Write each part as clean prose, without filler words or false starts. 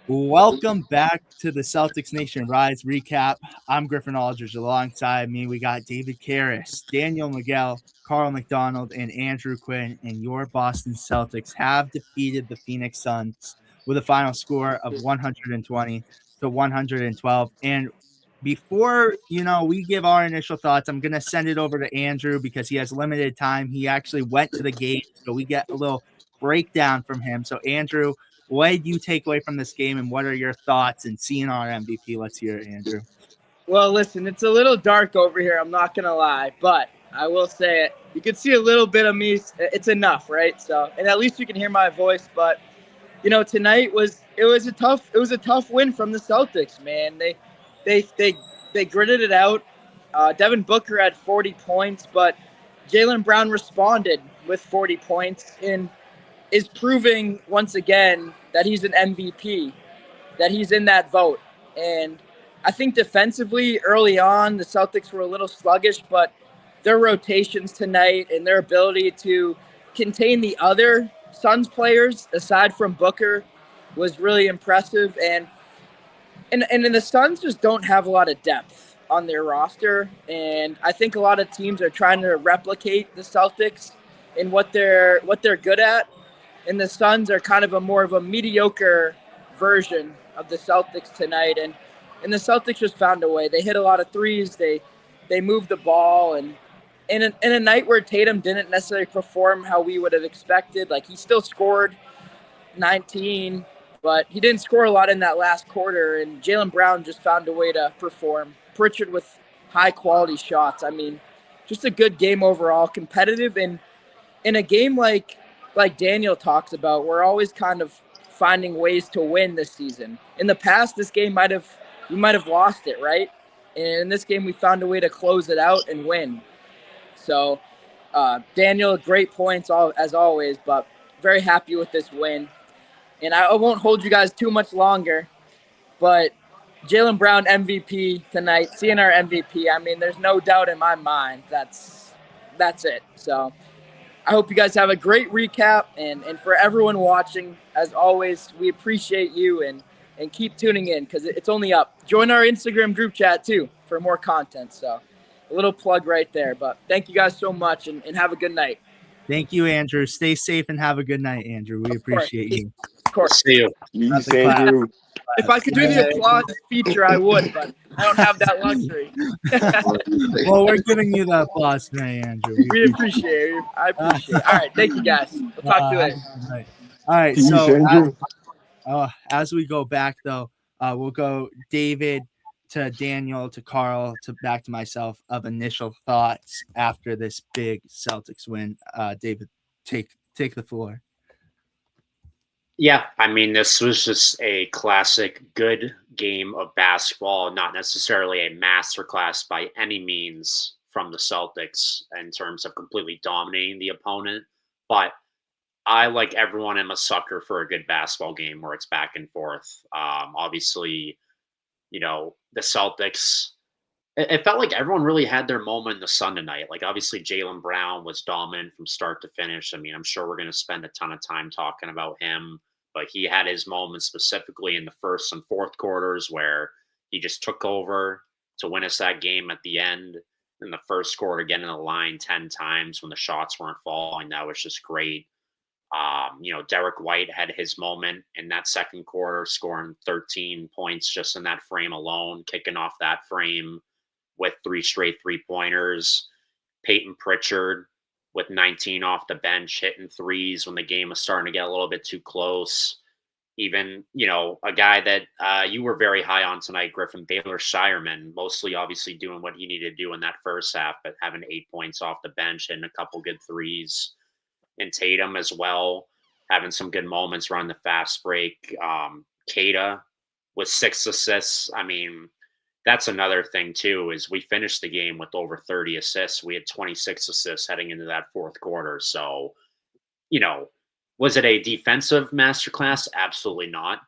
Welcome back to the Celtics Nation Rise recap. I'm Griffin Aldrich. Alongside me, we got David Caires, Daniel Miguel, Carl McDonald, and Andrew Quinn. And your Boston Celtics have defeated the Phoenix Suns with a final score of 120 to 112. And before we give our initial thoughts, I'm gonna send it over to Andrew because he has limited time. He actually went to the game, so we get a little breakdown from him. So Andrew, what did you take away from this game, and what are your thoughts and CNR MVP? Let's hear it, Andrew. Well, listen, it's a little dark over here. I'm not gonna lie, but I will say it. You can see a little bit of me. It's enough, right? So, and at least you can hear my voice. But tonight was a tough win from the Celtics. Man, they gritted it out. Devin Booker had 40 points, but Jaylen Brown responded with 40 points and is proving once again that he's an MVP, that he's in that vote. And I think defensively early on, the Celtics were a little sluggish, but their rotations tonight and their ability to contain the other Suns players aside from Booker was really impressive. And the Suns just don't have a lot of depth on their roster. And I think a lot of teams are trying to replicate the Celtics in what they're good at. And the Suns are kind of more of a mediocre version of the Celtics tonight. And the Celtics just found a way. They hit a lot of threes. They moved the ball. And in a night where Tatum didn't necessarily perform how we would have expected, like he still scored 19, but he didn't score a lot in that last quarter. And Jaylen Brown just found a way to perform. Pritchard with high-quality shots. I mean, just a good game overall, competitive. And in a game like Daniel talks about, we're always kind of finding ways to win this season. In the past, this game we might have lost it, right? And in this game, we found a way to close it out and win. So, Daniel, great points as always, but very happy with this win. And I won't hold you guys too much longer, but Jaylen Brown MVP tonight, CNR MVP. I mean, there's no doubt in my mind that's it. So I hope you guys have a great recap, and for everyone watching, as always, we appreciate you and keep tuning in because it's only up. Join our Instagram group chat too for more content. So a little plug right there, but thank you guys so much and have a good night. Thank you, Andrew. Stay safe and have a good night, Andrew. We appreciate you. Of course. See you. Peace, Andrew. If I could do the applause feature, I would, but I don't have that luxury. Well, we're giving you the applause tonight, Andrew. We appreciate it. I appreciate it. All right. Thank you, guys. We'll talk to you later. All right. Peace, Andrew. As we go back, though, we'll go David to Daniel to Carl to back to myself of initial thoughts after this big Celtics win. David, take the floor. Yeah, I mean, this was just a classic good game of basketball, not necessarily a masterclass by any means from the Celtics in terms of completely dominating the opponent. But I, like everyone, am a sucker for a good basketball game where it's back and forth. Obviously, the Celtics, it felt like everyone really had their moment in the sun tonight. Like, obviously, Jaylen Brown was dominant from start to finish. I mean, I'm sure we're going to spend a ton of time talking about him. But he had his moments specifically in the first and fourth quarters where he just took over to win us that game at the end. In the first quarter, getting in the line 10 times when the shots weren't falling. That was just great. Derek White had his moment in that second quarter, scoring 13 points just in that frame alone, kicking off that frame with 3 straight three-pointers. Peyton Pritchard with 19 off the bench, hitting threes when the game was starting to get a little bit too close. Even, a guy that you were very high on tonight, Griffin, Baylor Shireman, mostly obviously doing what he needed to do in that first half, but having 8 points off the bench and a couple good threes. And Tatum as well, having some good moments around the fast break. Keita with 6 assists. I mean, that's another thing too, is we finished the game with over 30 assists. We had 26 assists heading into that fourth quarter. So, was it a defensive masterclass? Absolutely not.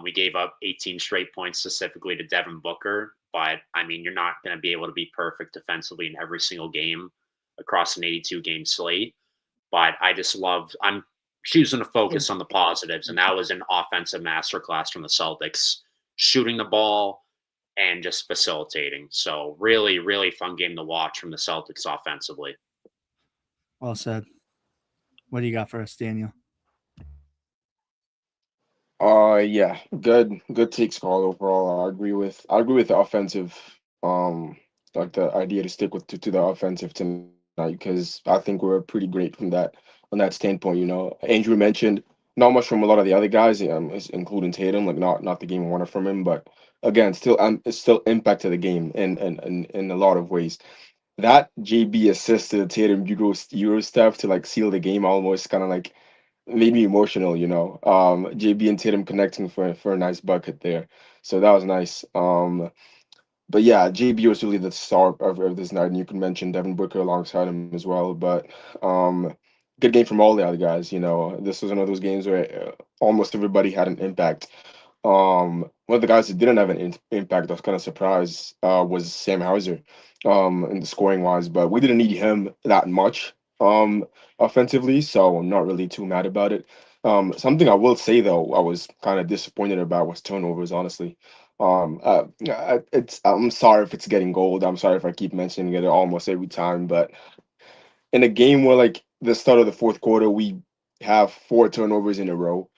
We gave up 18 straight points specifically to Devin Booker. But, I mean, you're not going to be able to be perfect defensively in every single game across an 82-game slate. But I just I'm choosing to focus on the positives, and that was an offensive masterclass from the Celtics, shooting the ball and just facilitating. So really, really fun game to watch from the Celtics offensively. Well said. What do you got for us, Daniel? Yeah, good takes call overall. I agree with the offensive, like the idea to stick with to the offensive tonight because I think we're pretty great on that standpoint. You know, Andrew mentioned not much from a lot of the other guys, including Tatum, like not the game winner from him, but again, still it's still impacted the game in a lot of ways. That JB assisted Tatum Euro stuff to like seal the game almost kind of like made me emotional, you know. JB and Tatum connecting for a nice bucket there. So that was nice. But yeah, JB was really the star of this night, and you can mention Devin Booker alongside him as well. But um, good game from all the other guys. You know, this was one of those games where almost everybody had an impact. One of the guys that didn't have an impact, I was kind of surprised, was Sam Hauser, in the scoring wise, but we didn't need him that much, offensively, so I'm not really too mad about it. Something I will say though, I was kind of disappointed about was turnovers, honestly. I'm sorry if it's getting gold. I'm sorry if I keep mentioning it almost every time, but in a game where like the start of the fourth quarter we have four turnovers in a row,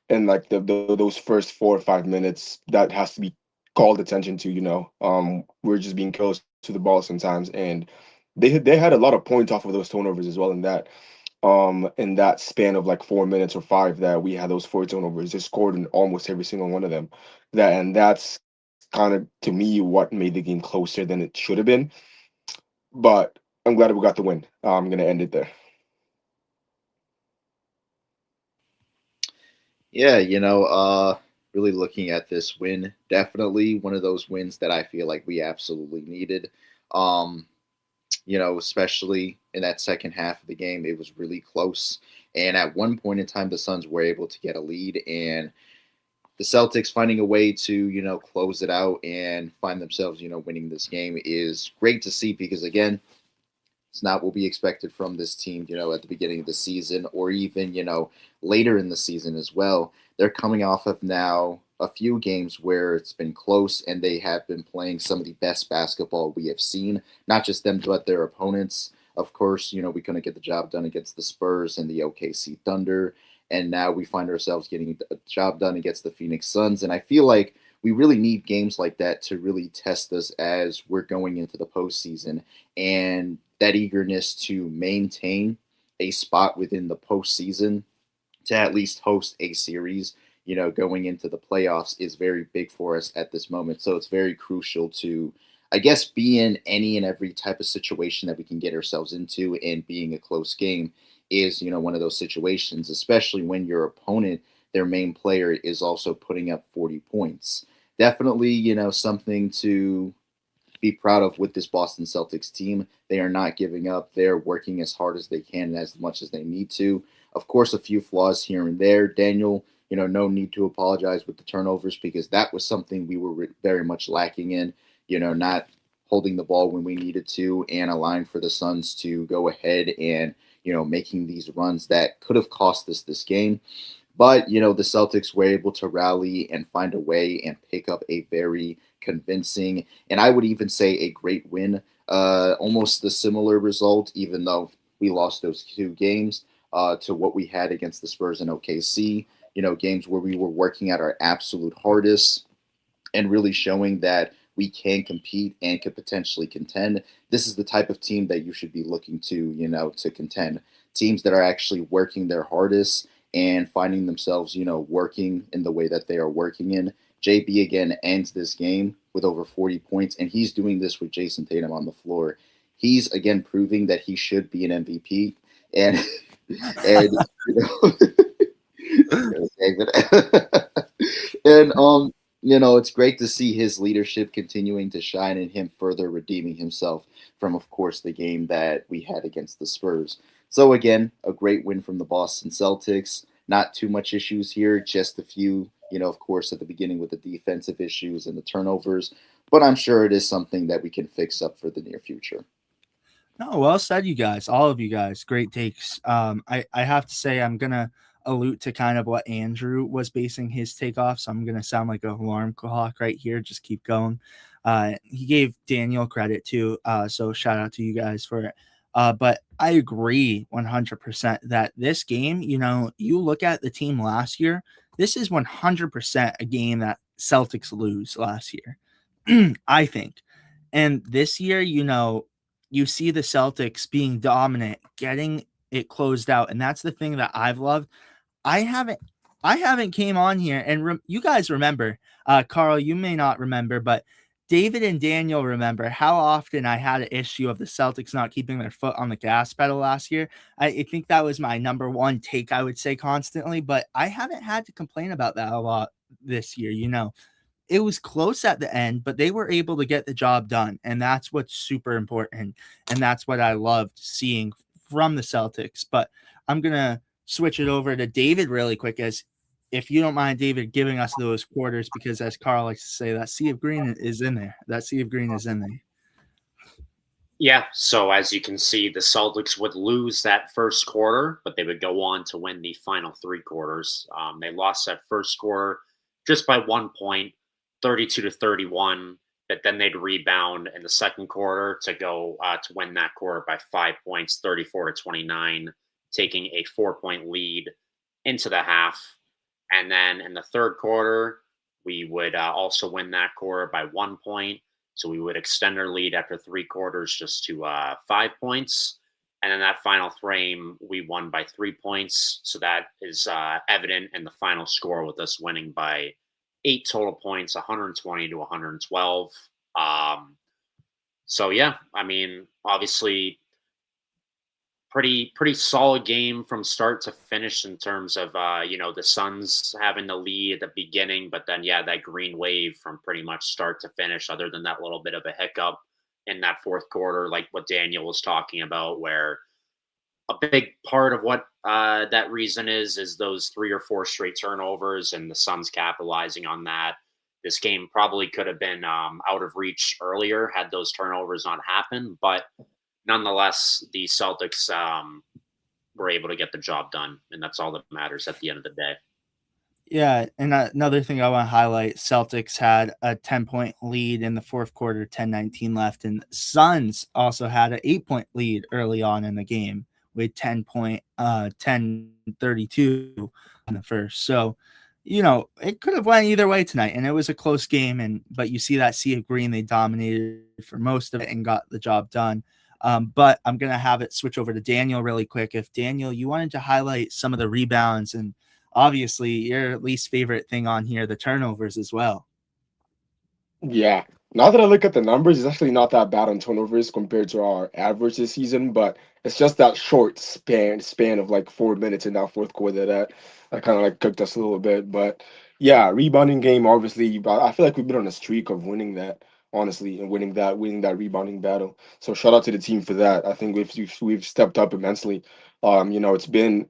and like those first 4 or 5 minutes that has to be called attention to. You know, we're just being close to the ball sometimes, and they had a lot of points off of those turnovers as well. In that span of like 4 minutes or five that we had those four turnovers, they scored in almost every single one of them. That's kind of to me what made the game closer than it should have been. But I'm glad we got the win. I'm gonna end it there. Yeah, really looking at this win, definitely one of those wins that I feel like we absolutely needed. Um, especially in that second half of the game, it was really close. And at one point in time, the Suns were able to get a lead, and the Celtics finding a way to, close it out and find themselves, winning this game is great to see because, again, it's not what we expected from this team, at the beginning of the season or even, later in the season as well. They're coming off of now a few games where it's been close and they have been playing some of the best basketball we have seen, not just them, but their opponents. Of course, we couldn't get the job done against the Spurs and the OKC Thunder. And now we find ourselves getting a job done against the Phoenix Suns. And I feel like we really need games like that to really test us as we're going into the postseason. And that eagerness to maintain a spot within the postseason to at least host a series, going into the playoffs is very big for us at this moment. So it's very crucial to, I guess, be in any and every type of situation that we can get ourselves into, and being a close game is, one of those situations, especially when your opponent, their main player, is also putting up 40 points. Definitely, something to be proud of with this Boston Celtics team. They are not giving up. They're working as hard as they can and as much as they need to. Of course, a few flaws here and there. Daniel, no need to apologize with the turnovers because that was something we were very much lacking in, not holding the ball when we needed to and allowing for the Suns to go ahead and, making these runs that could have cost us this game. But, the Celtics were able to rally and find a way and pick up a very convincing, and I would even say a great win. Almost the similar result, even though we lost those two games, to what we had against the Spurs and OKC. Games where we were working at our absolute hardest and really showing that we can compete and could potentially contend. This is the type of team that you should be looking to, to contend. Teams that are actually working their hardest and finding themselves, working in the way that they are working in. JB again ends this game with over 40 points, and he's doing this with Jason Tatum on the floor. He's again proving that he should be an MVP, and and and it's great to see his leadership continuing to shine and him further redeeming himself from, of course, the game that we had against the Spurs. So again, a great win from the Boston Celtics. Not too much issues here, just a few, of course, at the beginning with the defensive issues and the turnovers. But I'm sure it is something that we can fix up for the near future. No, well said, you guys. All of you guys, great takes. I have to say, I'm gonna allude to kind of what Andrew was basing his take off. So I'm going to sound like an alarm clock right here. Just keep going. He gave Daniel credit too. So shout out to you guys for it. But I agree 100% that this game, you look at the team last year, this is 100% a game that Celtics lose last year, I think. And this year, you see the Celtics being dominant, getting it closed out. And that's the thing that I've loved. I haven't came on here and you guys remember, Carl, you may not remember, but David and Daniel remember how often I had an issue of the Celtics not keeping their foot on the gas pedal last year. I think that was my number one take, I would say constantly, but I haven't had to complain about that a lot this year. It was close at the end, but they were able to get the job done. And that's what's super important. And that's what I loved seeing from the Celtics. But I'm going to switch it over to David really quick, as if you don't mind, David, giving us those quarters, because as Carl likes to say, that sea of green is in there. That sea of green is in there. Yeah, so as you can see, the Celtics would lose that first quarter, but they would go on to win the final three quarters. They lost that first quarter just by 1 point, 32-31, but then they'd rebound in the second quarter to go to win that quarter by 5 points, 34-29, taking a 4-point lead into the half. And then in the third quarter, we would also win that quarter by 1 point. So we would extend our lead after three quarters just to 5 points. And then that final frame, we won by 3 points. So that is evident in the final score, with us winning by 8 total points, 120-112. So yeah, I mean, obviously pretty solid game from start to finish in terms of the Suns having the lead at the beginning, but then that green wave from pretty much start to finish, other than that little bit of a hiccup in that fourth quarter, like what Daniel was talking about, where a big part of what that reason is those 3 or 4 straight turnovers, and the Suns capitalizing on that. This game probably could have been out of reach earlier had those turnovers not happened, but nonetheless, the Celtics were able to get the job done, and that's all that matters at the end of the day. Yeah, and another thing I want to highlight, Celtics had a 10-point lead in the fourth quarter, 10:19 left, and Suns also had an 8-point lead early on in the game with 10:32 in the first. So, it could have went either way tonight, and it was a close game, but you see that sea of green, they dominated for most of it and got the job done. But I'm going to have it switch over to Daniel really quick. If Daniel, you wanted to highlight some of the rebounds, and obviously your least favorite thing on here, the turnovers as well. Yeah. Now that I look at the numbers, it's actually not that bad on turnovers compared to our average this season, but it's just that short span of like 4 minutes in that fourth quarter that kind of like cooked us a little bit. But yeah, rebounding game, obviously, but I feel like we've been on a streak of winning that, honestly, and winning that rebounding battle. So shout out to the team for that. I think we've stepped up immensely. It's been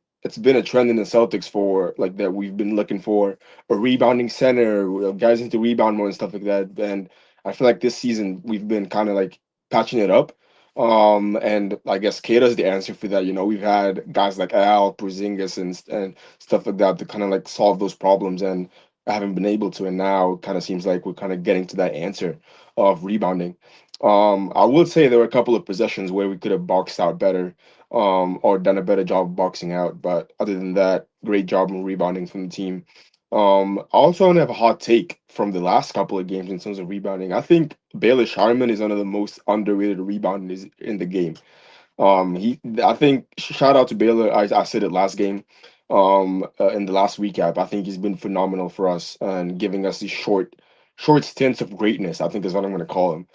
a trend in the Celtics for like that. We've been looking for a rebounding center, guys into rebound more and stuff like that. And I feel like this season we've been kind of like patching it up. And I guess Caires the answer for that. We've had guys like Al, Porzingis, and stuff like that to kind of like solve those problems, and I haven't been able to. And now it kind of seems like we're kind of getting to that answer of rebounding. I would say there were a couple of possessions where we could have boxed out better, or done a better job of boxing out. But other than that, great job in rebounding from the team. I also want to have a hot take from the last couple of games in terms of rebounding. I think Baylor Sharman is one of the most underrated rebounders in the game. I think shout out to Baylor. I said it last game, in the last recap. I think he's been phenomenal for us and giving us these short stints of greatness, I think is what I'm going to call him.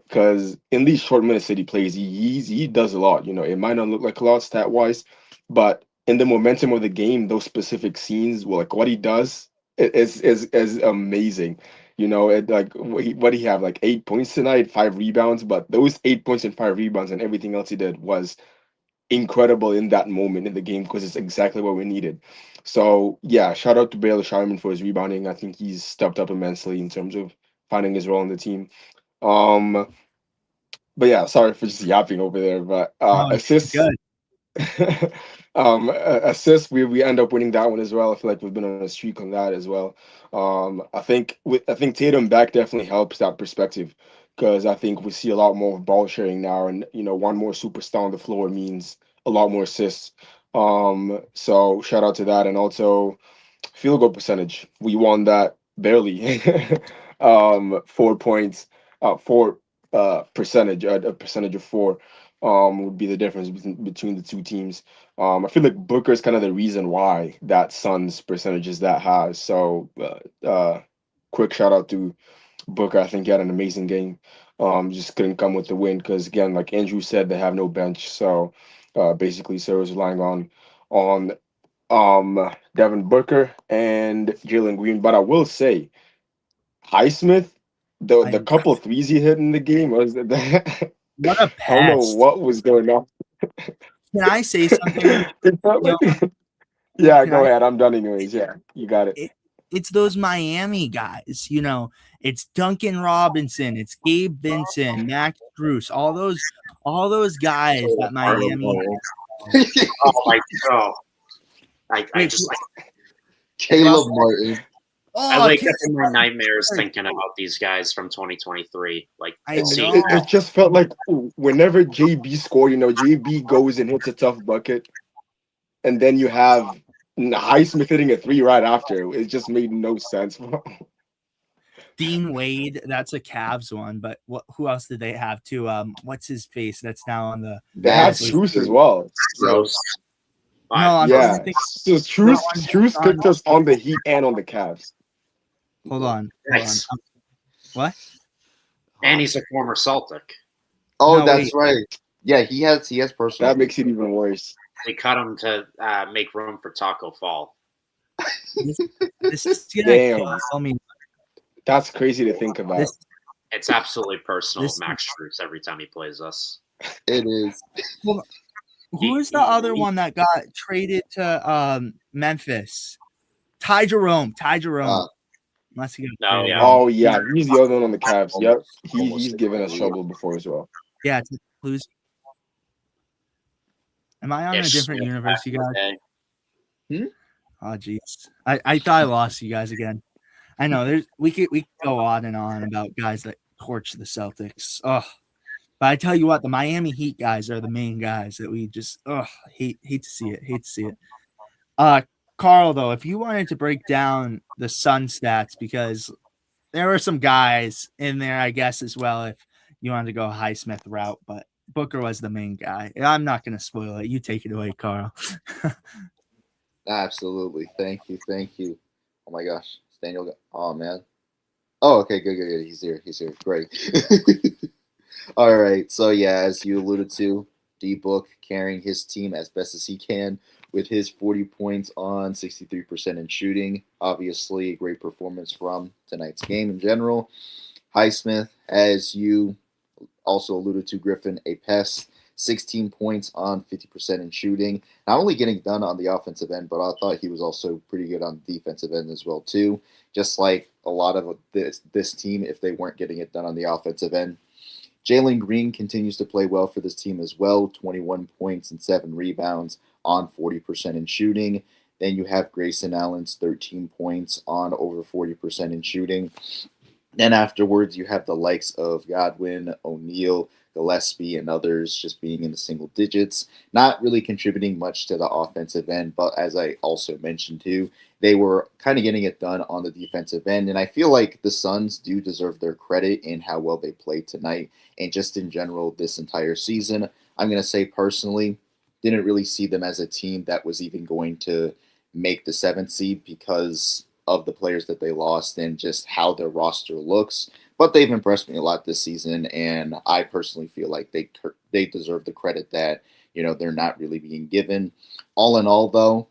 Because in these short minutes that he plays, he does a lot. It might not look like a lot stat wise, but in the momentum of the game, those specific scenes, well, like what he does is amazing. Like what he have, like 8 points tonight, 5 rebounds, but those 8 points and 5 rebounds and everything else he did was incredible in that moment in the game, because it's exactly what we needed. So yeah, shout out to Baylor Sharman for his rebounding. I think he's stepped up immensely in terms of finding his role in the team. Um, but yeah, sorry for just yapping over there. But Oh, assists, good. Assists, we end up winning that one as well. I feel like we've been on a streak on that as well. I think Tatum back definitely helps that perspective because I think we see a lot more ball sharing now, and one more superstar on the floor means a lot more assists. So shout out to that, and also field goal percentage. We won that barely. 4 points, four percentage, a percentage of four would be the difference between the two teams. I feel like Booker is kind of the reason why that Suns percentage is that high. So quick shout out to Booker. I think he had an amazing game. Just couldn't come with the win because again, like Andrew said, they have no bench. So basically, Sarah's relying on Devin Booker and Jalen Green. But I will say, Highsmith, the I'm couple threes he hit in the game was that what a I don't know pest. what was going on. Can I say something? It felt Yo, like- yeah, can go I? ahead. I'm done anyways. Yeah, you got it. It's those Miami guys. It's Duncan Robinson, it's Gabe Vincent, Max Bruce, all those guys that Miami. Oh my god! I Wait, just Caleb Martin. I wake okay. up in my nightmares thinking about these guys from 2023. Like I seeing know. It just felt like whenever JB scored, JB goes and hits a tough bucket, and then you have Highsmith hitting a three right after. It just made no sense. Dean Wade, that's a Cavs one, but who else did they have too? What's his face that's now on the They had That's Truce as well. gross. No, I'm Yeah, trying to think. so Truce picked us on the Heat and on the Cavs. Hold on. Nice. What? And he's a former Celtic. Oh, No, that's wait. right. Yeah, he has personal. That makes it even worse. They cut him to make room for Taco Fall. This is gonna Damn. kill me. That's crazy to think about. This It's absolutely personal This- with Max Strus every time he plays us. It is. who is the other one that got traded to Memphis? Ty Jerome. Unless he got No, traded. yeah. Oh yeah, he's the other one on the Cavs. Yep, Almost he's given us agree. trouble before as well. Yeah, to lose. Am I on a Ish. different universe, you guys? Okay. Oh jeez. I thought I lost you guys again. I know we could go on and on about guys that torch the Celtics. Oh, but I tell you what, the Miami Heat guys are the main guys that we just hate to see it. Carl, though, if you wanted to break down the Sun stats, because there were some guys in there, I guess, as well, if you wanted to go Highsmith route, but Booker was the main guy. I'm not going to spoil it. You take it away, Carl. Absolutely. Thank you. Oh my gosh, Daniel. Oh man. Oh, okay, good. He's here. Great. All right. So yeah, as you alluded to, D-Book carrying his team as best as he can with his 40 points on 63% in shooting. Obviously, a great performance from tonight's game in general. Highsmith, as you also alluded to, Griffin, a pest. 16 points on 50% in shooting. Not only getting done on the offensive end, but I thought he was also pretty good on the defensive end as well, too. Just like a lot of this team, if they weren't getting it done on the offensive end. Jalen Green continues to play well for this team as well. 21 points and 7 rebounds on 40% in shooting. Then you have Grayson Allen's 13 points on over 40% in shooting. Then afterwards, you have the likes of Godwin, O'Neal, Gillespie, and others just being in the single digits, not really contributing much to the offensive end. But as I also mentioned too, they were kind of getting it done on the defensive end. And I feel like the Suns do deserve their credit in how well they played tonight and just in general this entire season. I'm going to say personally, didn't really see them as a team that was even going to make the 7th seed because of the players that they lost and just how their roster looks. But they've impressed me a lot this season, and I personally feel like they deserve the credit that, they're not really being given. All in all, though,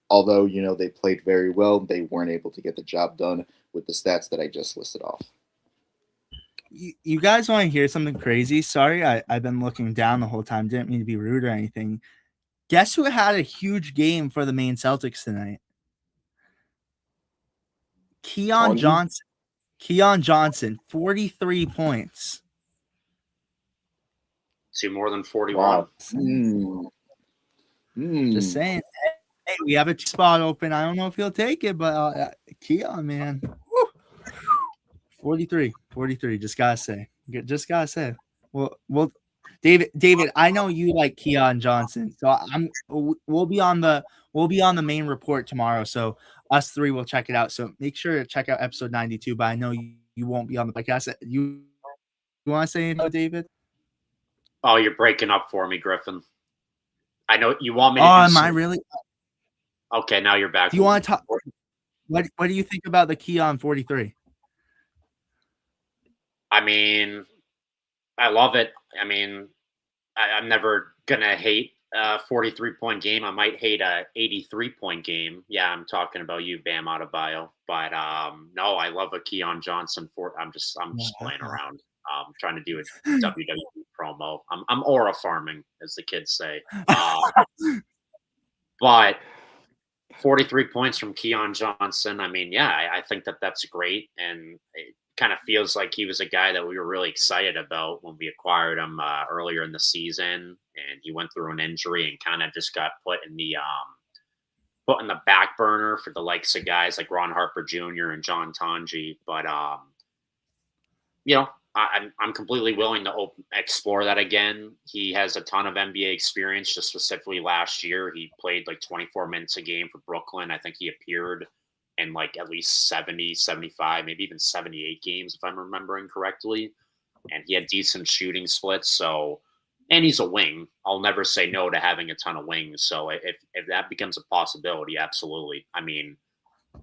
although, they played very well, they weren't able to get the job done with the stats that I just listed off. You guys want to hear something crazy? Sorry, I've been looking down the whole time. Didn't mean to be rude or anything. Guess who had a huge game for the Maine Celtics tonight? Keon Johnson, 43 points. 2 more than 41. Wow. Just saying. Hey, we have a spot open. I don't know if he'll take it, but Keon, man. Woo. 43. Just gotta say. Well, David, I know you like Keon Johnson, so we'll be on the main report tomorrow. So us three will check it out. So make sure to check out episode 92. But I know you won't be on the podcast. You want to say anything, David? Oh, you're breaking up for me, Griffin. I know you want me to. Am I really? Okay, now you're back. Do you want to talk? What do you think about the Keon 43? I mean, I love it. I mean, I'm never gonna hate a 43-point game. I might hate a 83-point game. Yeah, I'm talking about you, Bam Adebayo. But no, I love a Keon Johnson. I'm just playing around. Trying to do a WWE promo. I'm aura farming, as the kids say. But 43 points from Keon Johnson. I mean, yeah, I think that's great, and it kind of feels like he was a guy that we were really excited about when we acquired him earlier in the season, and he went through an injury and kind of just got put in the back burner for the likes of guys like Ron Harper Jr. and John Tanji. But you know, I'm completely willing to explore that again. He has a ton of NBA experience. Just specifically last year, he played like 24 minutes a game for Brooklyn. I think he appeared in like at least 70, 75, maybe even 78 games, if I'm remembering correctly. And he had decent shooting splits. So, and he's a wing. I'll never say no to having a ton of wings. So if that becomes a possibility, absolutely. I mean,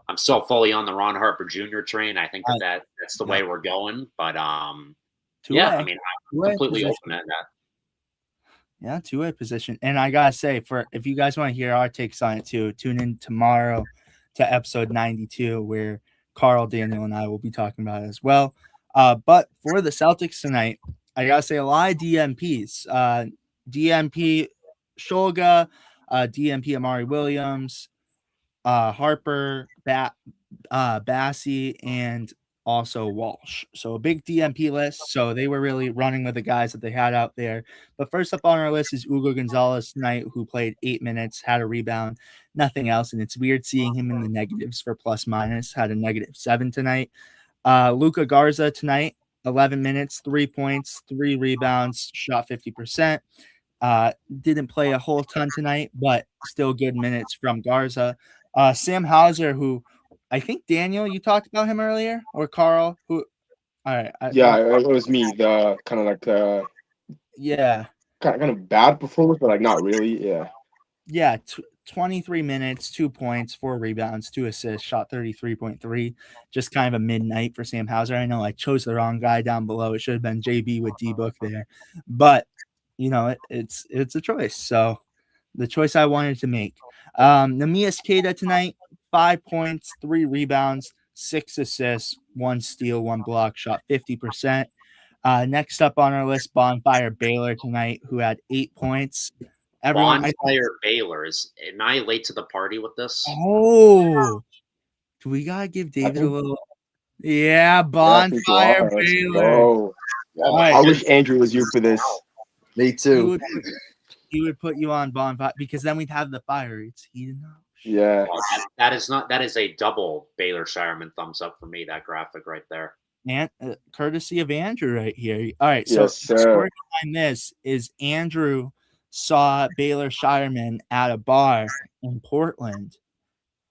I'm still fully on the Ron Harper Jr. train. I think that's the way we're going. But yeah, I mean, I'm completely open at that. Yeah, two-way position. And I gotta say, if you guys want to hear our takes on it too, tune in tomorrow to episode 92, where Carl, Daniel, and I will be talking about it as well. But for the Celtics tonight, I gotta say a lot of DMPs. DMP Shulga, DMP Amari Williams, Harper, Bassey, and also Walsh. So a big DMP list. So they were really running with the guys that they had out there. But first up on our list is Hugo Gonzalez tonight, who played 8 minutes, had a rebound, nothing else. And it's weird seeing him in the negatives for plus minus, had a -7 tonight. Luka Garza tonight, 11 minutes, 3 points, 3 rebounds, shot 50%. Didn't play a whole ton tonight, but still good minutes from Garza. Sam Hauser, who I think Daniel, you talked about him earlier, or Carl, who? All right, it was me. The kind of like yeah, kind of bad performance, but like not really. Yeah. 23 minutes, 2 points, 4 rebounds, 2 assists, shot 33.3. Just kind of a midnight for Sam Hauser. I know I chose the wrong guy down below. It should have been JB with D-Book there, but you know it's a choice. So the choice I wanted to make. Namias Keita tonight, 5 points, 3 rebounds, 6 assists, 1 steal, 1 block, shot 50%. Next up on our list, Bonfire Baylor tonight, who had 8 points. Bonfire Baylor. Am I late to the party with this? Oh, do we gotta give David a little? Yeah, Bonfire Baylor. Right. I wish Andrew was you for this. Me too. He would put you on Bonfire because then we'd have the fire. It's heating up. Yeah. Well, that is a double Baylor Shireman thumbs up for me. That graphic right there. And courtesy of Andrew right here. All right. Yes, so the story behind this is Andrew saw Baylor Shireman at a bar in Portland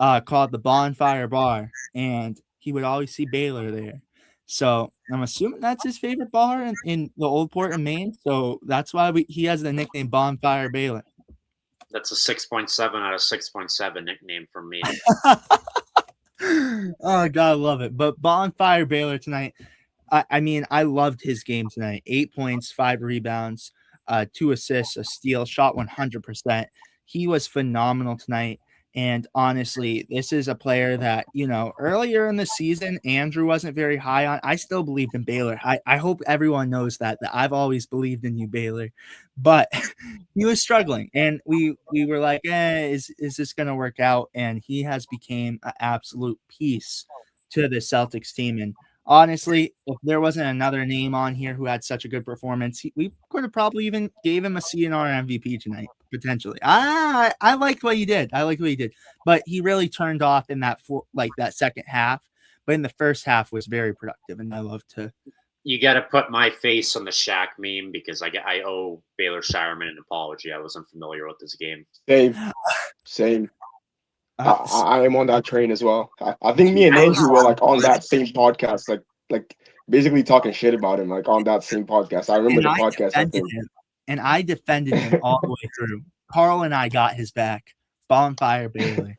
called the Bonfire Bar, and he would always see Baylor there. So I'm assuming that's his favorite bar in the Old Port in Maine. So that's why he has the nickname Bonfire Baylor. That's a 6.7 out of 6.7 nickname for me. Oh, God, I love it. But Bonfire Baylor tonight, I mean, I loved his game tonight. 8 points, 5 rebounds, 2 assists, a steal, shot 100%. He was phenomenal tonight. And honestly, this is a player that, you know, earlier in the season, Andrew wasn't very high on. I still believed in Baylor. I hope everyone knows that I've always believed in you, Baylor. But he was struggling. And we were like, is this going to work out? And he has become an absolute piece to the Celtics team. And honestly, if there wasn't another name on here who had such a good performance, we could have probably even gave him a CNR MVP tonight. potentially. I liked what he did. But he really turned off in that that second half. But in the first half was very productive, and I love to. You got to put my face on the Shaq meme because I owe Baylor Shireman an apology. I wasn't familiar with this game. Same. I am on that train as well. I think me and Andrew were like on that same podcast, like basically talking shit about him, like on that same podcast. I remember the podcast. I defended him all the way through. Carl and I got his back. Bonfire Bailey.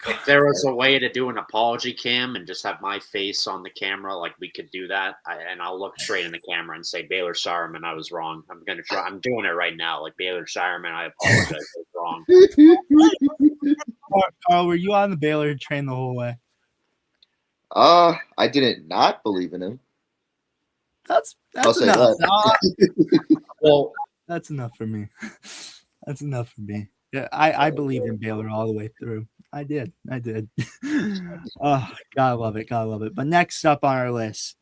If there was a way to do an apology cam and just have my face on the camera, like we could do that, and I'll look straight in the camera and say, Baylor Shireman, I was wrong. I'm going to try. I'm doing it right now. Like, Baylor Shireman, I apologize. I was wrong. Carl, were you on the Baylor train the whole way? I didn't not believe in him. That's enough. Well, that's enough for me. That's enough for me. Yeah, I believed in Baylor all the way through. I did. Oh, gotta love it. But next up on our list,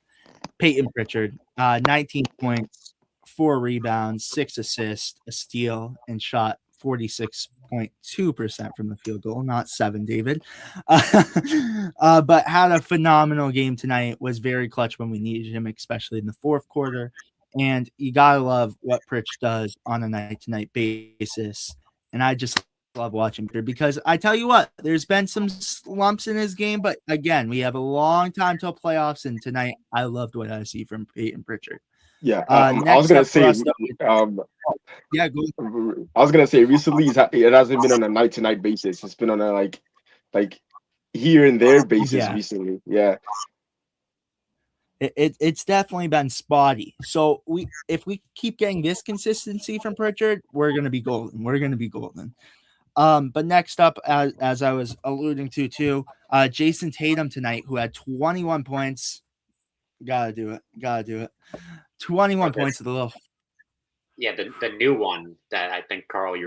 Peyton Pritchard, 19 points, 4 rebounds, 6 assists, a steal, and shot 46.2% from the field goal, not 7, David. But had a phenomenal game tonight, was very clutch when we needed him, especially in the fourth quarter. And you gotta love what Pritch does on a night-to-night basis. And I just love watching Pritchard because I tell you what, there's been some slumps in his game, but again, we have a long time till playoffs, and tonight I loved what I see from Peyton Pritchard. Yeah, I was gonna say, go. I was gonna say recently it hasn't been on a night-to-night basis. It's been on a like here and there basis recently. Yeah. It's definitely been spotty. So if we keep getting this consistency from Pritchard, we're gonna be golden. But next up, as I was alluding to too, Jason Tatum tonight, who had 21 points. Gotta do it. 21 points of the little. Yeah, the new one that I think Carl he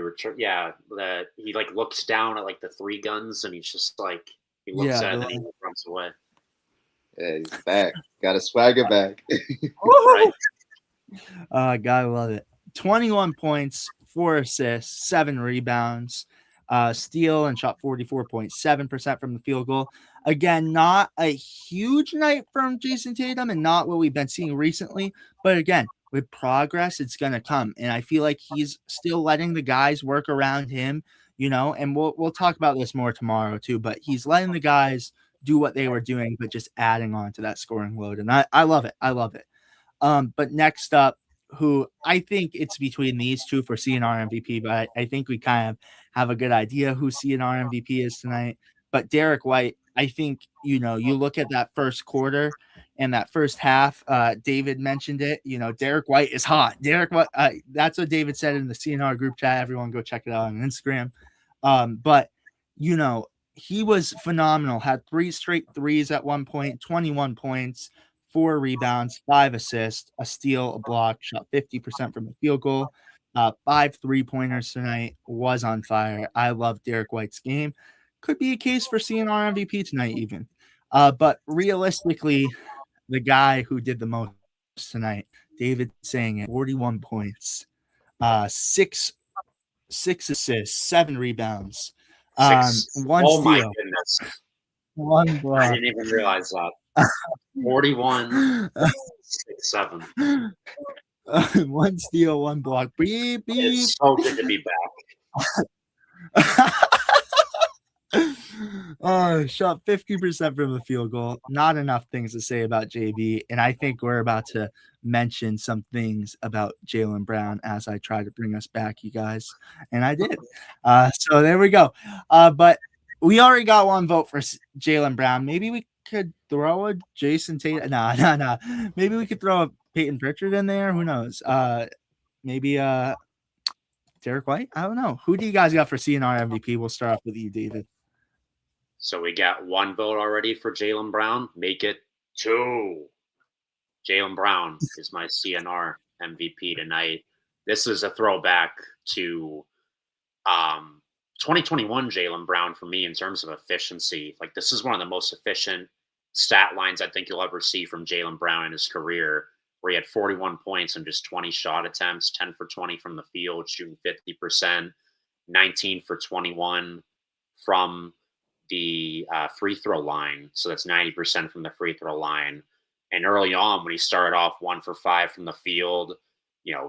like looks down at like the 3 guns and he's just like he looks at it and he runs away. Yeah, he's back. Got a swagger back. Gotta love it. 21 points, 4 assists, 7 rebounds, steal, and shot 44.7% from the field goal. Again, not a huge night from Jason Tatum and not what we've been seeing recently. But again, with progress, it's going to come. And I feel like he's still letting the guys work around him, and we'll talk about this more tomorrow too. But he's letting the guys do what they were doing, but just adding on to that scoring load. And I love it. But next up, who I think it's between these two for CNR MVP, but I think we kind of have a good idea who CNR MVP is tonight. But Derek White, I think, you look at that first quarter and that first half, David mentioned it, Derek White is hot. Derek White, that's what David said in the CNR group chat. Everyone go check it out on Instagram. But, he was phenomenal, had 3 straight threes at one point, 21 points, 4 rebounds, 5 assists, a steal, a block, shot 50% from the field goal, 5 3-pointers tonight, was on fire. I love Derek White's game. Could be a case for CNR MVP tonight even. But realistically, the guy who did the most tonight, David saying it, 41 points, 6 assists, 7 rebounds, 1 steal. My goodness. 1 block. I didn't even realize that. 41, 6, 7. 1 steal, 1 block. Beep, beep. It's so good to be back. Shot 50% from the field goal. Not enough things to say about JB, and I think we're about to mention some things about Jaylen Brown as I try to bring us back, you guys, and I did. So there we go. But we already got 1 vote for Jaylen Brown. Maybe we could throw a Jason Tatum. Nah. Maybe we could throw a Peyton Pritchard in there. Who knows? Maybe Derek White. I don't know. Who do you guys got for CNR MVP? We'll start off with you, David. So we got 1 vote already for Jaylen Brown. Make it 2. Jaylen Brown is my CNR MVP tonight. This is a throwback to 2021 Jaylen Brown for me in terms of efficiency. Like, this is one of the most efficient stat lines I think you'll ever see from Jaylen Brown in his career. where he had 41 points and just 20 shot attempts, 10 for 20 from the field, shooting 50%, 19 for 21 from the free throw line. So that's 90% from the free throw line. And early on, when he started off 1 for 5 from the field,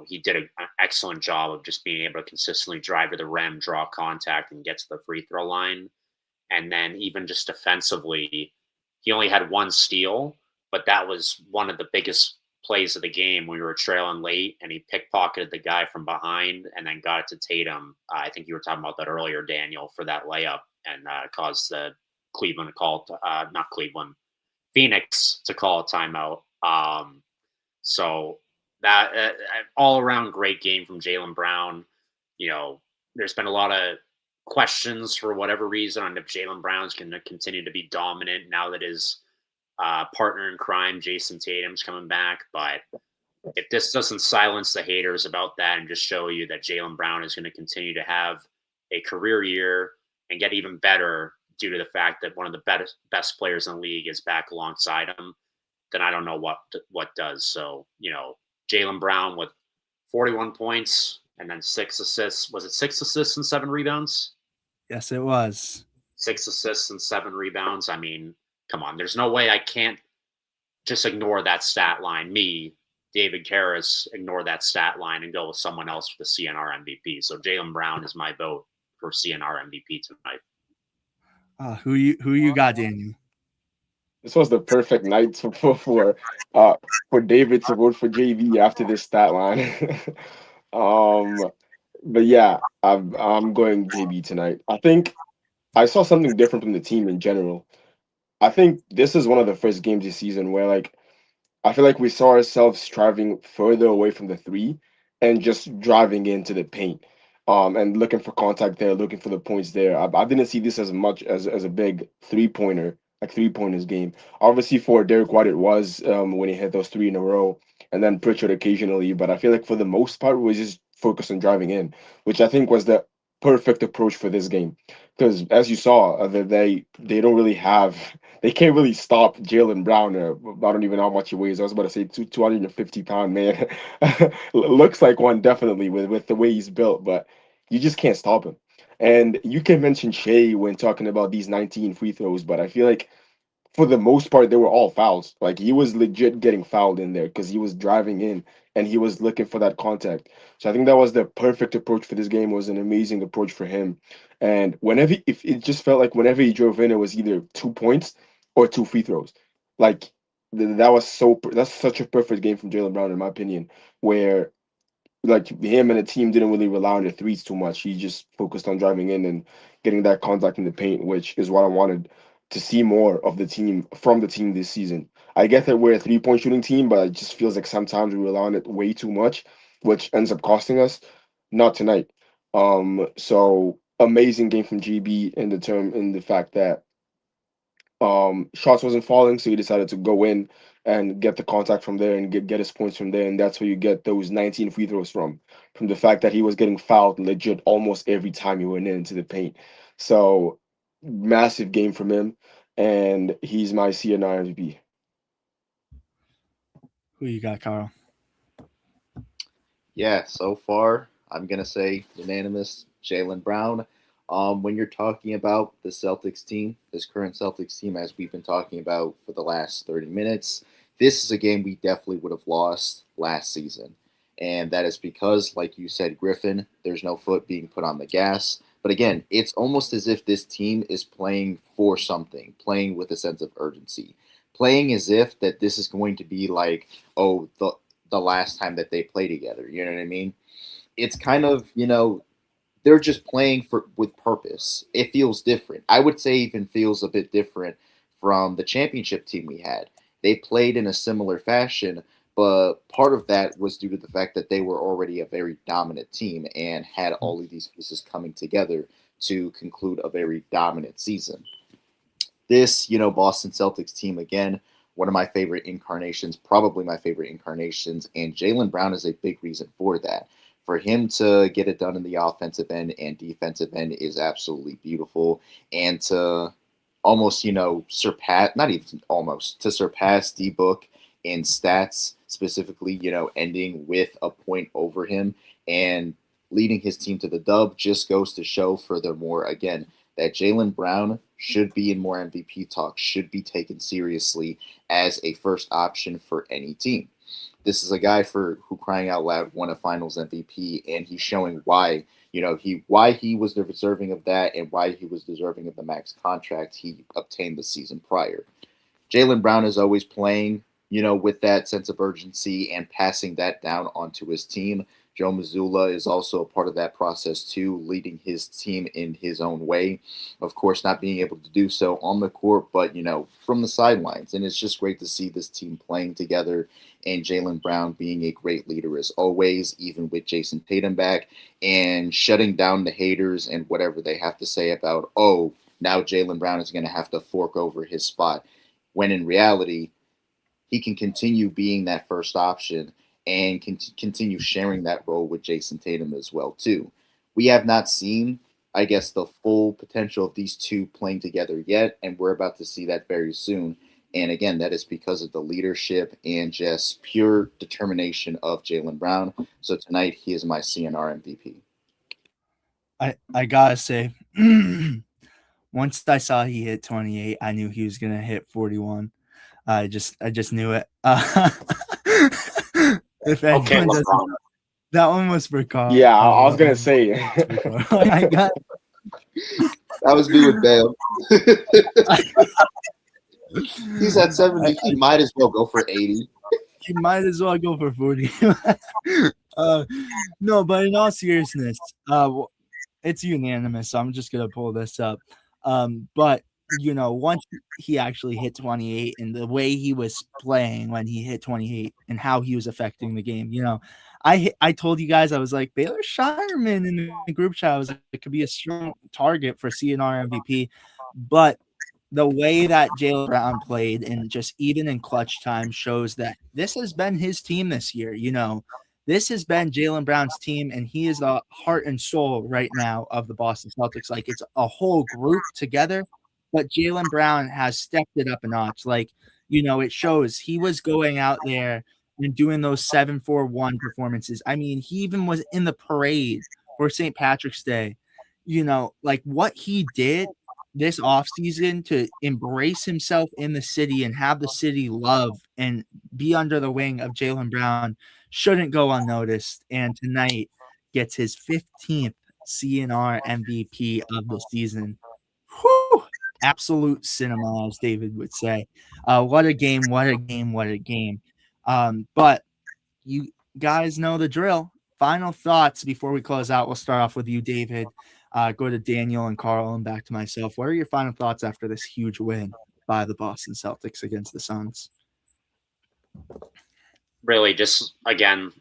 he did an excellent job of just being able to consistently drive to the rim, draw contact, and get to the free throw line. And then even just defensively, he only had 1 steal, but that was one of the biggest plays of the game. We were trailing late, and he pickpocketed the guy from behind and then got it to Tatum. I think you were talking about that earlier, Daniel, for that layup, and caused the Cleveland to call not Cleveland, Phoenix to call a timeout. So that all around great game from Jaylen Brown. There's been a lot of questions for whatever reason on if Jaylen Brown's going to continue to be dominant now that his partner in crime, Jason Tatum's coming back. But if this doesn't silence the haters about that and just show you that Jaylen Brown is going to continue to have a career year and get even better due to the fact that one of the best players in the league is back alongside him, then I don't know what does. So, Jaylen Brown with 41 points and then 6 assists. Was it 6 assists and 7 rebounds? Yes, it was. 6 assists and 7 rebounds. I mean, come on. There's no way I can't just ignore that stat line. Me, David Caires, ignore that stat line and go with someone else for the CNR MVP. So Jaylen Brown is my vote for CNR MVP tonight. Who you got, Daniel? This was the perfect night for David to vote for JV after this stat line. But yeah, I'm going JB tonight. I think I saw something different from the team in general. I think this is one of the first games this season where I feel like we saw ourselves striving further away from the 3 and just driving into the paint. And looking for contact there, looking for the points there. I didn't see this as much as a big 3-pointers game. Obviously for Derek White it was when he hit those 3 in a row, and then Pritchard occasionally. But I feel like for the most part we just focused on driving in, which I think was the perfect approach for this game. Because as you saw, they don't really they can't really stop Jaylen Brown. I don't even know how much he weighs. I was about to say 250-pound man. Looks like one definitely with the way he's built, but you just can't stop him. And you can mention Shea when talking about these 19 free throws, but I feel like for the most part, they were all fouls. Like he was legit getting fouled in there because he was driving in and he was looking for that contact. So I think that was the perfect approach for this game. It was an amazing approach for him. And if it just felt like whenever he drove in, it was either 2 points or 2 free throws. Like that's such a perfect game from Jaylen Brown in my opinion, where like him and the team didn't really rely on the threes too much. He just focused on driving in and getting that contact in the paint, which is what I wanted to see more of from the team this season. I get that we're a 3-point shooting team, but it just feels like sometimes we rely on it way too much, which ends up costing us. Not tonight. So amazing game from GB in the fact that shots wasn't falling, so he decided to go in and get the contact from there and get his points from there, and that's where you get those 19 free throws from the fact that he was getting fouled legit almost every time he went into the paint. So massive game from him, and he's my CNR MVP. Who you got, Carl? Yeah, so far I'm gonna say unanimous Jaylen Brown. When you're talking about the Celtics team, this current Celtics team, as we've been talking about for the last 30 minutes, this is a game we definitely would have lost last season. And that is because, like you said, Griffin, there's no foot being put on the gas. But again, it's almost as if this team is playing for something, playing with a sense of urgency, playing as if that this is going to be like, the last time that they play together. You know what I mean? It's kind of, they're just playing with purpose. It feels different. I would say even feels a bit different from the championship team we had. They played in a similar fashion, but part of that was due to the fact that they were already a very dominant team and had all of these pieces coming together to conclude a very dominant season. This, Boston Celtics team, again, one of my favorite incarnations, probably my favorite incarnations, and Jaylen Brown is a big reason for that. For him to get it done in the offensive end and defensive end is absolutely beautiful. And to almost, surpass D-Book in stats, specifically, ending with a point over him and leading his team to the dub, just goes to show furthermore, again, that Jaylen Brown should be in more MVP talk, should be taken seriously as a first option for any team. This is a guy who, crying out loud, won a Finals MVP, and he's showing why he was deserving of that and why he was deserving of the max contract he obtained the season prior. Jaylen Brown is always playing, with that sense of urgency and passing that down onto his team. Joe Mazzulla is also a part of that process too, leading his team in his own way. Of course, not being able to do so on the court, but, from the sidelines. And it's just great to see this team playing together and Jaylen Brown being a great leader as always, even with Jason Tatum back, and shutting down the haters and whatever they have to say about, now Jaylen Brown is going to have to fork over his spot. When in reality, he can continue being that first option and continue sharing that role with Jason Tatum as well, too. We have not seen, I guess, the full potential of these two playing together yet, and we're about to see that very soon. And again, that is because of the leadership and just pure determination of Jaylen Brown. So tonight, he is my CNR MVP. I gotta say, once I saw he hit 28, I knew he was gonna hit 41. I just knew it. If anyone doesn't, that one was for Carl. Yeah, I was gonna say. I got. That was me with Bale. He's at 70. He might as well go for 80. He might as well go for 40. No, but in all seriousness, it's unanimous. So I'm just gonna pull this up. But once he actually hit 28 and the way he was playing when he hit 28 and how he was affecting the game, I told you guys, I was like, Baylor Shireman in the group chat, I was like, it could be a strong target for CNR MVP. But the way that Jaylen Brown played and just even in clutch time shows that this has been his team this year. This has been Jaylen Brown's team, and he is the heart and soul right now of the Boston Celtics. Like, it's a whole group together, but Jaylen Brown has stepped it up a notch. Like, it shows he was going out there and doing those 7-4-1 performances. I mean, he even was in the parade for St. Patrick's Day. Like what he did this offseason to embrace himself in the city and have the city love and be under the wing of Jaylen Brown shouldn't go unnoticed. And tonight gets his 15th CNR MVP of the season. Whew! Absolute cinema, as David would say. What a game, what a game, what a game. But you guys know the drill. Final thoughts before we close out. We'll start off with you, David. Go to Daniel and Carl and back to myself. What are your final thoughts after this huge win by the Boston Celtics against the Suns? Really, just, again,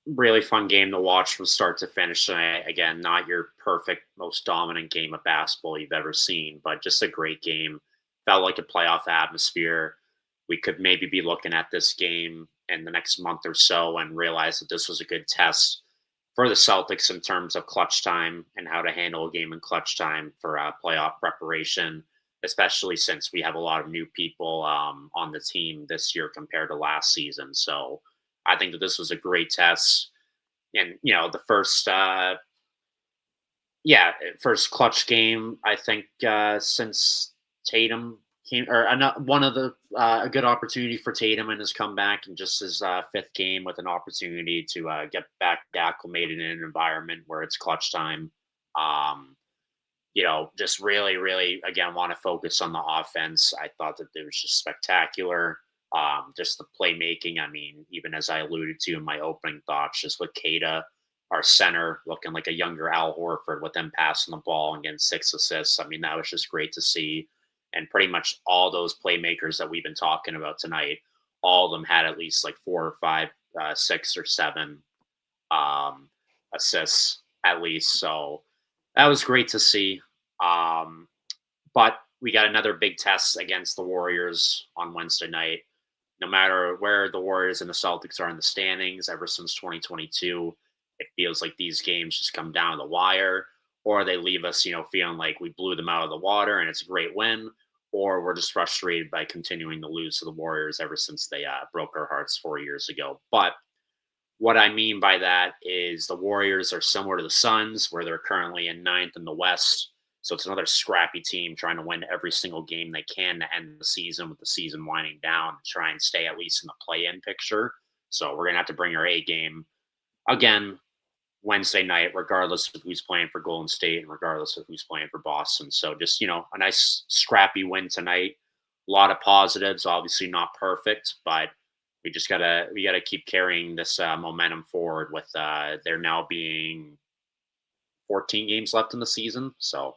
really fun game to watch from start to finish tonight. Again, not your perfect, most dominant game of basketball you've ever seen, but just a great game. Felt like a playoff atmosphere. We could maybe be looking at this game in the next month or so and realize that this was a good test for the Celtics in terms of clutch time and how to handle a game in clutch time for playoff preparation, especially since we have a lot of new people on the team this year compared to last season. So I think that this was a great test. And, the first clutch game, I think, since Tatum came, or one of the a good opportunity for Tatum in his comeback, and just his fifth game with an opportunity to get back acclimated in an environment where it's clutch time. Just really, really, again, want to focus on the offense. I thought that it was just spectacular. Just the playmaking. I mean, even as I alluded to in my opening thoughts, just with Quinn, our center, looking like a younger Al Horford with them passing the ball and getting 6 assists. I mean, that was just great to see. And pretty much all those playmakers that we've been talking about tonight, all of them had at least like 4 or 5, 6 or 7 assists at least. So that was great to see. But we got another big test against the Warriors on Wednesday night. No matter where the Warriors and the Celtics are in the standings, ever since 2022, it feels like these games just come down to the wire, or they leave us, feeling like we blew them out of the water and it's a great win, or we're just frustrated by continuing to lose to the Warriors ever since they broke our hearts 4 years ago. But what I mean by that is the Warriors are similar to the Suns, where they're currently in ninth in the West. So it's another scrappy team trying to win every single game they can to end the season, with the season winding down, try and stay at least in the play-in picture. So we're going to have to bring our A game again Wednesday night, regardless of who's playing for Golden State and regardless of who's playing for Boston. So just, a nice scrappy win tonight. A lot of positives, obviously not perfect, but we gotta keep carrying this momentum forward with there now being 14 games left in the season. So,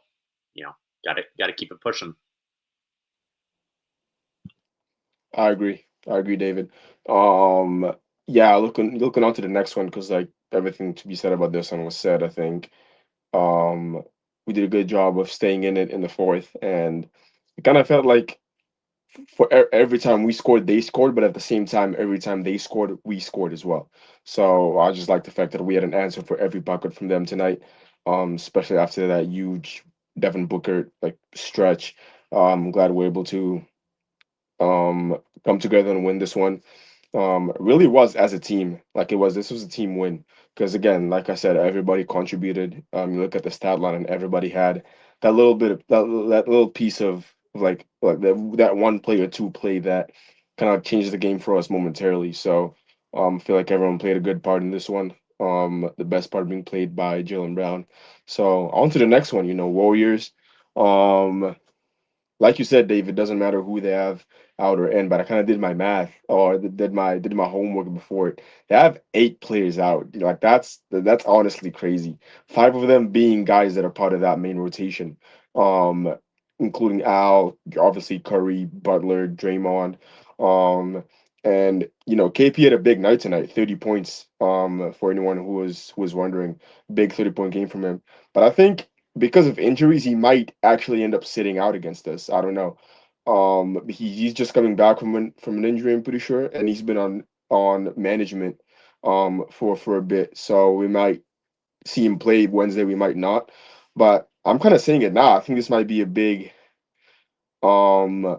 gotta keep it pushing. I agree. I agree, David. Yeah, looking on to the next one because like everything to be said about this one was said. I think um we did a good job of staying in it in the fourth, and it kind of felt like for every time we scored, they scored, but at the same time, every time they scored, we scored as well. So I just like the fact that we had an answer for every bucket from them tonight, especially after that huge Devin Booker like stretch. I'm glad we're able to come together and win this one. Really was as a team, like this was a team win because again, like I said, everybody contributed. You look at the stat line and everybody had that little bit of that little piece of like that one play or two play that kind of changed the game for us momentarily. So I feel like everyone played a good part in this one. The best part being played by Jalen Brown. So on to the next one, Warriors. Um, like you said, Dave, it doesn't matter who they have out or in, but I kind of did my math or did my homework before it. They have 8 players out. Like that's honestly crazy. 5 of them being guys that are part of that main rotation, um, including Al, obviously Curry, Butler, Draymond, and KP had a big night tonight, 30 points. For anyone who was wondering, big 30-point game from him. But I think because of injuries, he might actually end up sitting out against us. I don't know. He's just coming back from an injury, I'm pretty sure, and he's been on management for a bit. So we might see him play Wednesday, we might not. But I'm kind of saying it now. I think this might be um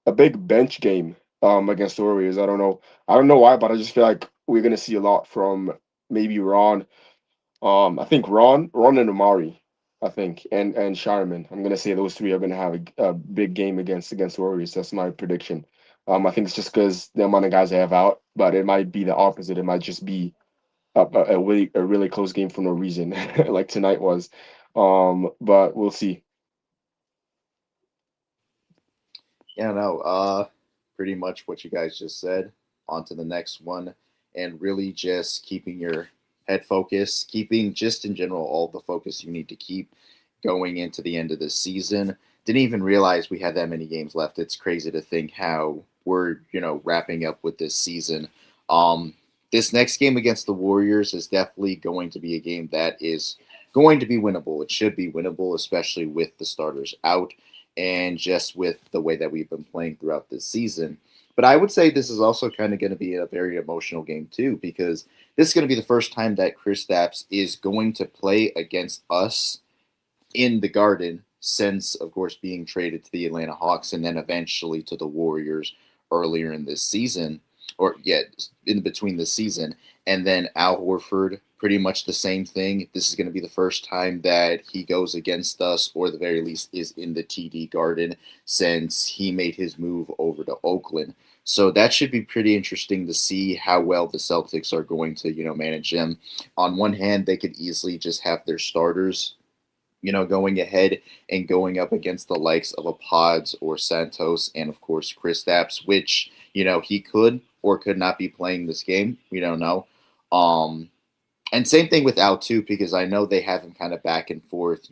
a big bench game against the Warriors. I don't know. I don't know why, but I just feel like we're gonna see a lot from maybe Ron. I think Ron and Amari, I think, and Sharman. I'm gonna say those three are gonna have a big game against the Warriors. That's my prediction. I think it's just because the amount of guys they have out, but it might be the opposite. It might just be a really close game for no reason, like tonight was. But we'll see. Yeah, no, pretty much what you guys just said. On to the next one, and really just keeping your head focused, keeping just in general all the focus you need to keep going into the end of the season. Didn't even realize we had that many games left. It's crazy to think how we're, wrapping up with this season. This next game against the Warriors is definitely going to be a game that is going to be winnable. It should be winnable, especially with the starters out and just with the way that we've been playing throughout this season. But I would say this is also kind of going to be a very emotional game too, because this is going to be the first time that Kristaps is going to play against us in the Garden since, of course, being traded to the Atlanta Hawks and then eventually to the Warriors earlier in this season, or in between the season. And then Al Horford, pretty much the same thing. This is going to be the first time that he goes against us, or at the very least is in the TD Garden, since he made his move over to Oakland. So that should be pretty interesting to see how well the Celtics are going to, manage him. On one hand, they could easily just have their starters, going ahead and going up against the likes of a Pods or Santos and, of course, Kristaps, which, he could or could not be playing this game. We don't know. And same thing with Al, too, because I know they have him kind of back and forth,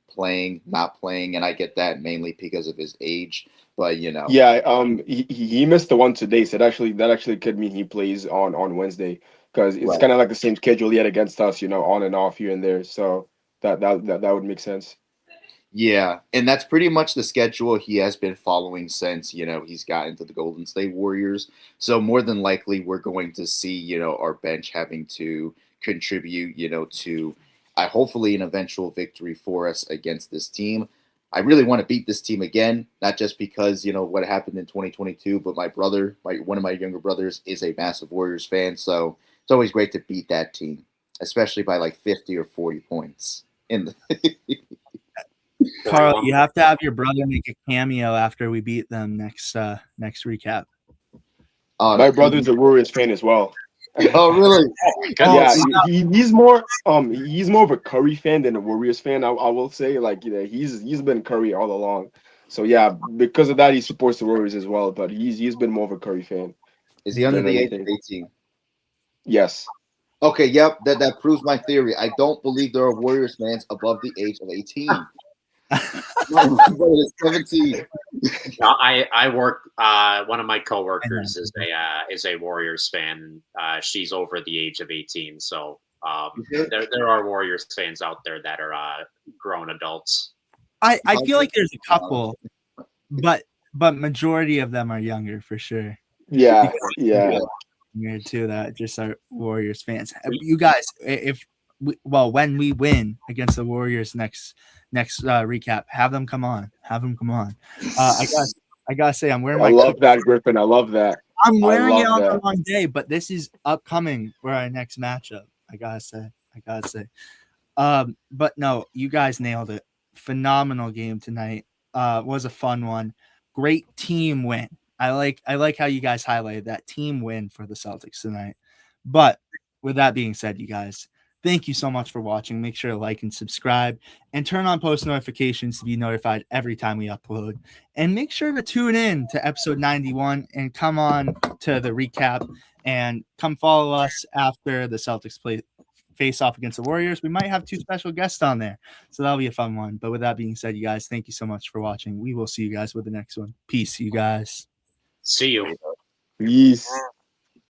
playing, not playing, and I get that mainly because of his age. But, Yeah, he missed the one today, so that actually could mean he plays on Wednesday because it's Right. kind of like the same schedule he had against us, on and off here and there. So that would make sense. Yeah, and that's pretty much the schedule he has been following since, he's gotten to the Golden State Warriors. So more than likely we're going to see, our bench having to contribute, to hopefully an eventual victory for us against this team. I really want to beat this team again, not just because, what happened in 2022, but my brother, one of my younger brothers, is a massive Warriors fan. So it's always great to beat that team, especially by like 50 or 40 points. Carl, you have to have your brother make a cameo after we beat them next recap. My brother's a Warriors fan as well. Oh, really? Yeah, he's more of a Curry fan than a Warriors fan. I will say, like, he's been Curry all along. So yeah, because of that, he supports the Warriors as well. But he's been more of a Curry fan. Is he under the age of 18? Yes. Okay, yep, that proves my theory. I don't believe there are Warriors fans above the age of 18. No, 17. No, I work. One of my coworkers is a Warriors fan. She's over the age of 18, so there are Warriors fans out there that are grown adults. I feel like there's a couple, but majority of them are younger for sure. Yeah. Here too, that just are Warriors fans. You guys, when we win against the Warriors next recap, have them come on. I gotta say, I'm wearing. I love that, Griffin. I love that. I'm wearing it on the wrong day, but this is upcoming for our next matchup. I gotta say. But no, you guys nailed it. Phenomenal game tonight. Was a fun one. Great team win. I like how you guys highlighted that team win for the Celtics tonight. But with that being said, you guys, thank you so much for watching. Make sure to like and subscribe and turn on post notifications to be notified every time we upload. And make sure to tune in to episode 91 and come on to the recap and come follow us after the Celtics play face off against the Warriors. We might have 2 special guests on there, so that'll be a fun one. But with that being said, you guys, thank you so much for watching. We will see you guys with the next one. Peace, you guys. See you. Peace.